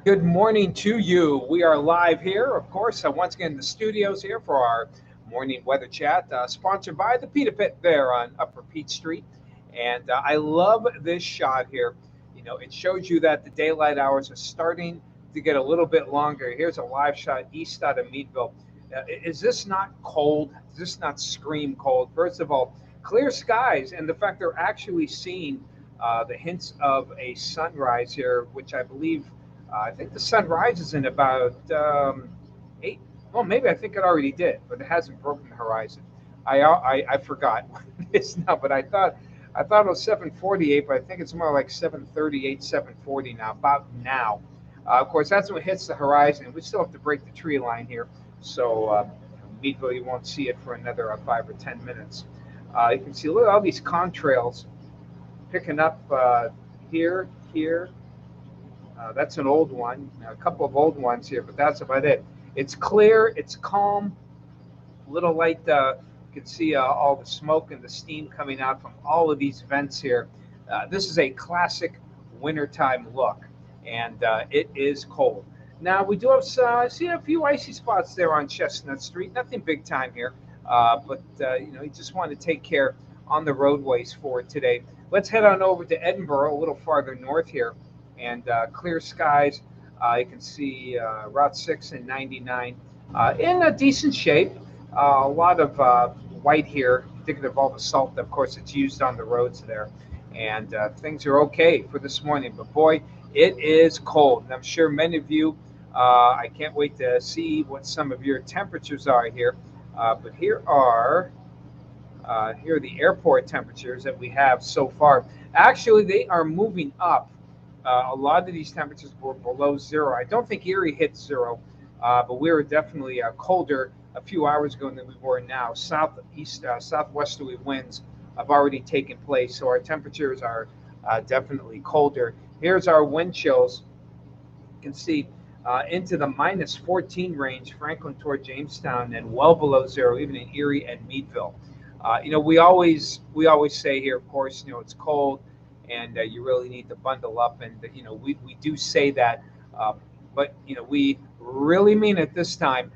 Good morning to you. We are live here, of course, once again in the studios here for our morning weather chat, sponsored by the Pita Pit there on Upper Peach Street. And I love this shot here. It shows you that the daylight hours are starting to get a little bit longer. Here's a live shot east out of Meadville. Is this not cold? Does this not scream cold? First of all, clear skies, and the fact they're actually seeing the hints of a sunrise here, which I believe I think the sun rises in about eight. Well, maybe I think it already did, but it hasn't broken the horizon. I forgot what it is now, but I thought it was 7:48, but I think it's more like 7:38, 7:40 now. About now, of course, that's when it hits the horizon. We still have to break the tree line here, so Meadville, you won't see it for another 5 or 10 minutes. You can see, look at all these contrails picking up here. That's an old one, a couple of old ones here, but that's about it. It's clear, it's calm, little light. You can see all the smoke and the steam coming out from all of these vents here. This is a classic wintertime look, and it is cold. Now we do have see a few icy spots there on Chestnut Street. Nothing big time here, but you just want to take care on the roadways for today. Let's head on over to Edinburgh, a little farther north here, and clear skies. You can see Route 6 and 99 in a decent shape. A lot of white here, indicative of all the salt, of course, that's used on the roads there. And things are okay for this morning. But boy, it is cold. And I'm sure many of you, I can't wait to see what some of your temperatures are here. But here are the airport temperatures that we have so far. Actually, they are moving up. A lot of these temperatures were below zero. I don't think Erie hit zero, but we were definitely colder a few hours ago than we were now. Southwesterly winds have already taken place, so our temperatures are definitely colder. Here's our wind chills. You can see into the minus 14 range, Franklin toward Jamestown, and well below zero, even in Erie and Meadville. We always say here, of course, it's cold, and you really need to bundle up, and we do say that, but we really mean it this time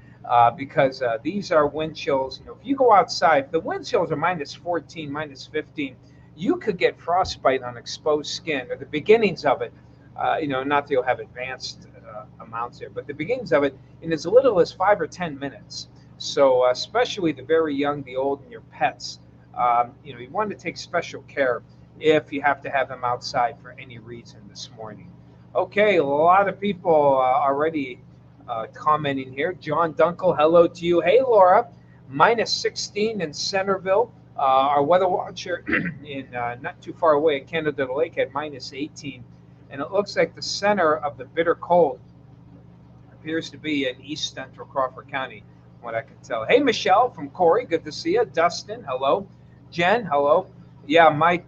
because these are wind chills. If you go outside, if the wind chills are minus 14, minus 15, you could get frostbite on exposed skin, or the beginnings of it. Not that you'll have advanced amounts here, but the beginnings of it in as little as 5 or 10 minutes. So, especially the very young, the old, and your pets, you want to take special care if you have to have them outside for any reason this morning. Okay, a lot of people already commenting here. John Dunkel, hello to you. Hey, Laura, minus 16 in Centerville. Our weather watcher in not too far away at Canada Lake had minus 18. And it looks like the center of the bitter cold appears to be in east central Crawford County, from what I can tell. Hey, Michelle from Corey, good to see you. Dustin, hello. Jen, hello. Yeah, Mike,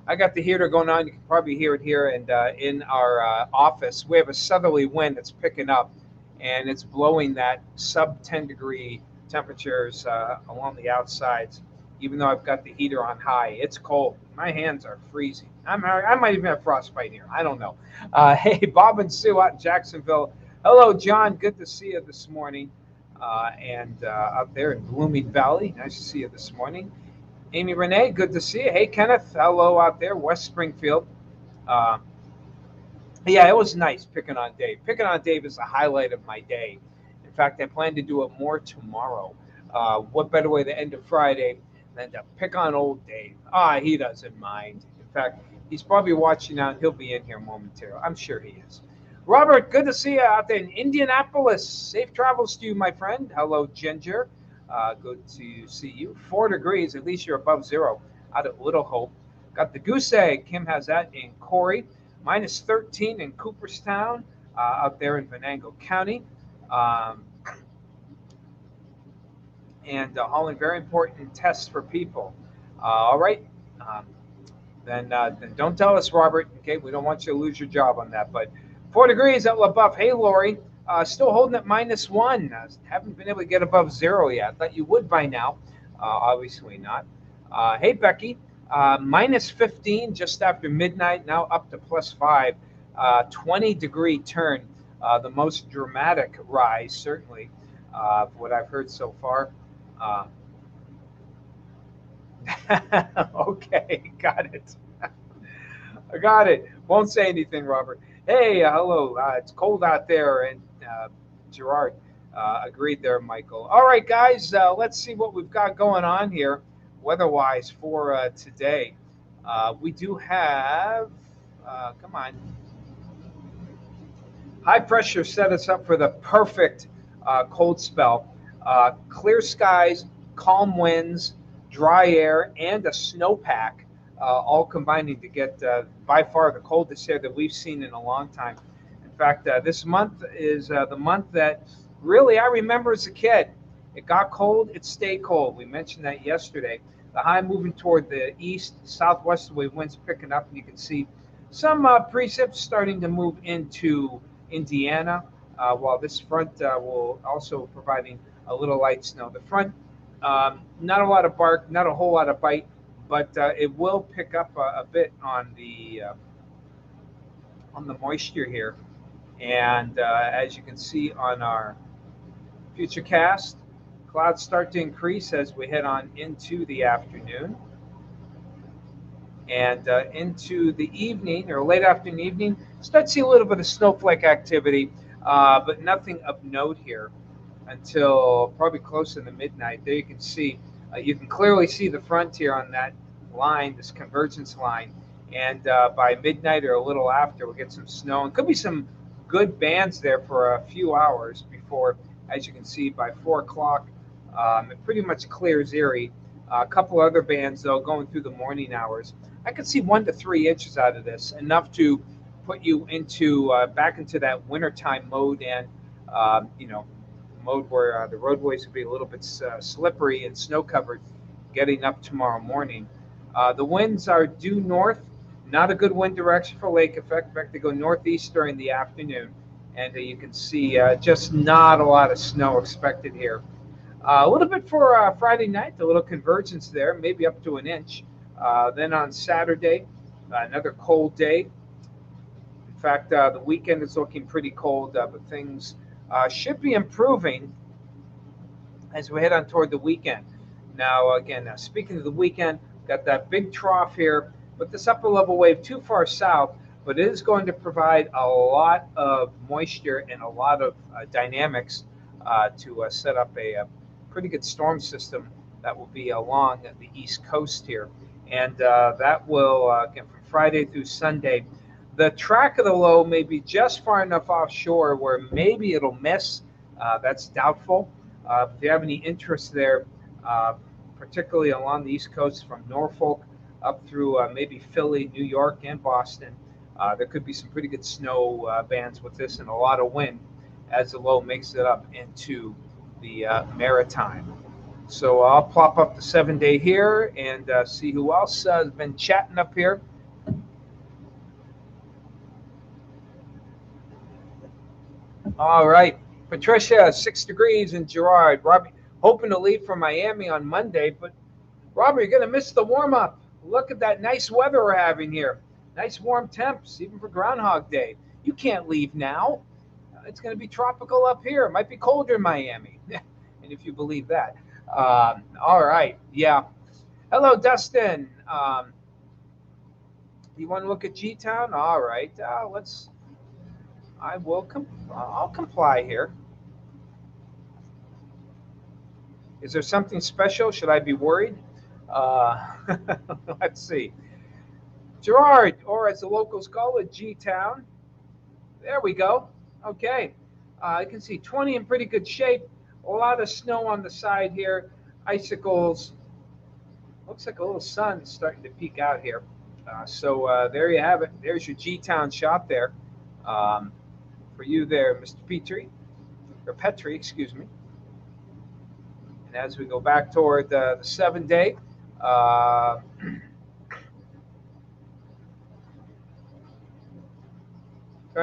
I got the heater going on. You can probably hear it here. And in our office, we have a southerly wind that's picking up, and it's blowing that sub 10 degree temperatures along the outsides. Even though I've got the heater on high, it's cold. My hands are freezing. I might even have frostbite here. I don't know. Hey, Bob and Sue out in Jacksonville. Hello, John. Good to see you this morning. And out there in Blooming Valley, nice to see you this morning. Amy Renee, good to see you. Hey, Kenneth, hello out there, West Springfield. Uh, yeah, it was nice picking on Dave. Picking on Dave is the highlight of my day. In fact, I plan to do it more tomorrow. What better way to end a Friday than to pick on old Dave? He doesn't mind. In fact, he's probably watching now, and he'll be in here momentarily. I'm sure he is. Robert, good to see you out there in Indianapolis. Safe travels to you, my friend. Hello, Ginger. Good to see you. 4 degrees, at least you're above zero out at Little Hope. Got the goose egg. Kim has that in Corey. Minus 13 in Cooperstown, out there in Venango County. Um, and Holland, very important tests for people. All right. Um, then don't tell us, Robert. Okay, we don't want you to lose your job on that. But 4 degrees at LaBeouf. Hey, Lori, still holding at -1. Haven't been able to get above zero yet. Thought you would by now. Obviously not. Hey, Becky, -15 just after midnight. Now up to +5. 20-degree turn. the most dramatic rise, certainly, of what I've heard so far. Uh, okay, got it. I got it. Won't say anything, Robert. Hey, hello. It's cold out there, and Gerard agreed there, Michael. All right, guys, let's see what we've got going on here, weather-wise, for today. We do have, come on, high pressure set us up for the perfect cold spell. Clear skies, calm winds, dry air, and a snowpack, all combining to get by far the coldest air that we've seen in a long time. In fact, this month is the month that really I remember as a kid. It got cold, it stayed cold. We mentioned that yesterday. The high moving toward the east, southwesterly winds picking up, and you can see some precip starting to move into Indiana, while this front will also providing a little light snow. The front, not a lot of bark, not a whole lot of bite, but it will pick up a bit on the moisture here. And as you can see on our future cast, clouds start to increase as we head on into the afternoon. And into the evening or late afternoon evening, start to see a little bit of snowflake activity, but nothing of note here until probably close to the midnight. There you can see, you can clearly see the front here on that line, this convergence line. And by midnight or a little after, we'll get some snow. And could be some good bands there for a few hours before, as you can see, by 4 o'clock, it pretty much clears Erie. A couple other bands, though, going through the morning hours. I could see 1 to 3 inches out of this, enough to put you into back into that wintertime mode, and mode where the roadways would be a little bit slippery and snow covered getting up tomorrow morning. The winds are due north, not a good wind direction for lake effect. In fact, they go northeast during the afternoon, and you can see just not a lot of snow expected here. A little bit for Friday night, a little convergence there, maybe up to an inch. Then on Saturday, another cold day. In fact, the weekend is looking pretty cold, but things should be improving as we head on toward the weekend. Now, again, speaking of the weekend, got that big trough here, but this upper level wave too far south, but it is going to provide a lot of moisture and a lot of dynamics to set up a pretty good storm system that will be along the east coast here. And that will, again, from Friday through Sunday, the track of the low may be just far enough offshore where maybe it'll miss. That's doubtful. If you have any interest there, particularly along the east coast from Norfolk up through maybe Philly, New York, and Boston, there could be some pretty good snow bands with this and a lot of wind as the low makes it up into the maritime. So I'll plop up the 7-day here and see who else has been chatting up here. All right, Patricia, 6 degrees, and Gerard. Robbie, hoping to leave for Miami on Monday, but Robert, you're going to miss the warm-up. Look at that nice weather we're having here. Nice warm temps, even for Groundhog Day. You can't leave now. It's going to be tropical up here. It might be colder in Miami, and if you believe that. All right, yeah. Hello, Dustin. You want to look at G-Town? All right, I'll comply here. Is there something special? Should I be worried? Let's see. Gerard, or as the locals call it, G-Town. There we go. Okay. You can see 20 in pretty good shape. A lot of snow on the side here. Icicles. Looks like a little sun starting to peek out here. So there you have it. There's your G-Town shot there. For you there, Mr. Petrie, excuse me. And as we go back toward the 7-day, I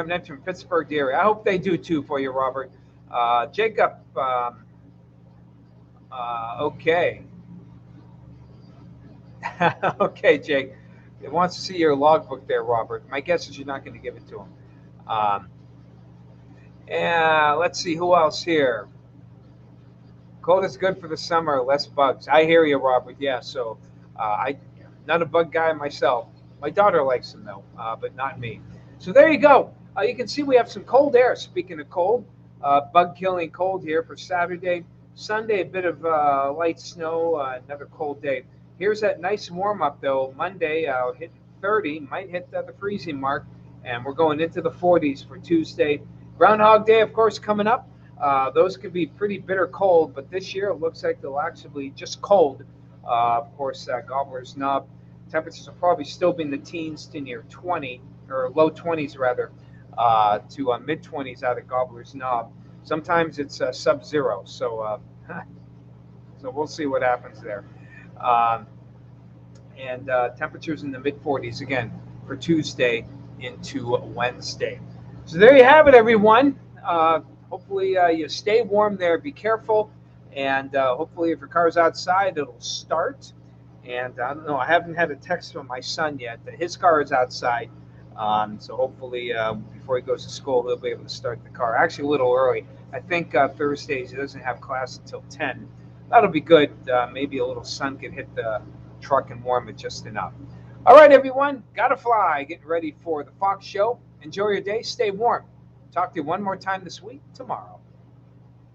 mentioned Pittsburgh area. I hope they do too for you, Robert. Jacob, okay. Okay, Jake. He wants to see your logbook there, Robert. My guess is you're not going to give it to him. And let's see who else here. Cold is good for the summer, less bugs. I hear you, Robert. Yeah, so I not a bug guy myself. My daughter likes them though, but not me. So there you go. You can see we have some cold air. Speaking of cold, bug killing cold here for Saturday. Sunday, a bit of light snow, another cold day. Here's that nice warm up though. Monday, hit 30, might hit the freezing mark, and we're going into the 40s for Tuesday. Groundhog Day, of course, coming up. Those could be pretty bitter cold, but this year it looks like they'll actually just cold. Of course, Gobbler's Knob temperatures will probably still be in the teens to near 20, or low 20s rather, to mid 20s out of Gobbler's Knob. Sometimes it's sub-zero, so we'll see what happens there. Um, and temperatures in the mid 40s again for Tuesday into Wednesday. So there you have it, everyone. Hopefully you stay warm there. Be careful, and hopefully if your car's outside, it'll start. And I don't know. I haven't had a text from my son yet. His car is outside, so hopefully before he goes to school, he'll be able to start the car. Actually, a little early. I think Thursdays he doesn't have class until 10. That'll be good. Maybe a little sun can hit the truck and warm it just enough. All right, everyone. Gotta fly. Getting ready for the Fox Show. Enjoy your day. Stay warm. Talk to you one more time this week tomorrow.